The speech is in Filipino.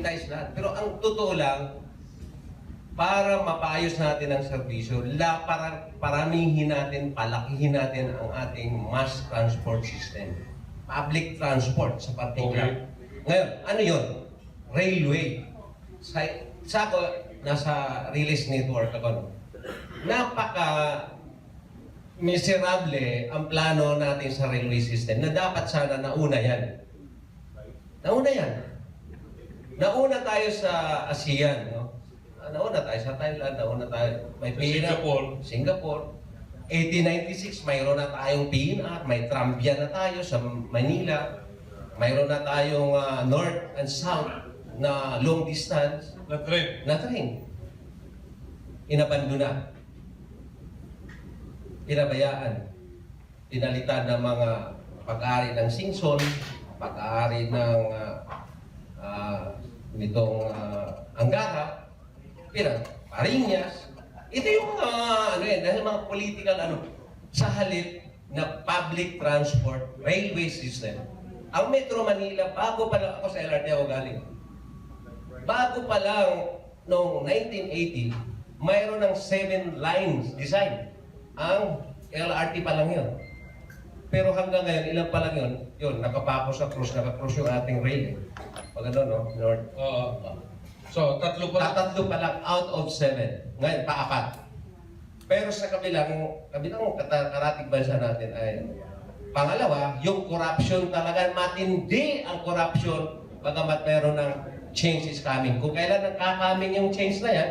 sanitize lahat. Pero ang totoo lang, para mapaayos natin ang serbisyo, paramihin natin, palakihin natin ang ating mass transport system. Public transport sa particular. Ngayon, ano yun? Railway. Sa ako, nasa release network ako, no? Napaka miserable ang plano natin sa railway system na dapat sana nauna yan. Nauna yan. Nauna tayo sa ASEAN, no? Nauna tayo sa Thailand, nauna tayo may Singapore. 1896, mayroon na tayong PNR, may tramvia na tayo sa Manila, mayroon na tayong north and south na long distance na train. Inabando na. Pinabayaan. Pinalitan ng mga pag-aari ng Singson, pag-aari ng nitong Angara, Pariñas. Ito yung dahil mga political sa halip na public transport railway system. Ang Metro Manila, bago pa lang ako sa LRT ako galing. Bago pa lang noong 1980, mayroon ng 7 lines design. Ang LRT pa lang yun. Pero hanggang ngayon, ilan pa lang yun? Yun, nakapako sa cruise, naka-cruise yung ating rail. Pag no? North. So, tatlo pa lang out of 7. Ngayon, pa-4. Pero sa kabilang karatig bansa natin ay pangalawa, yung corruption talaga, matindi ang corruption, bagamat meron ng change is coming. Kung kailan nagka-coming yung change na yan,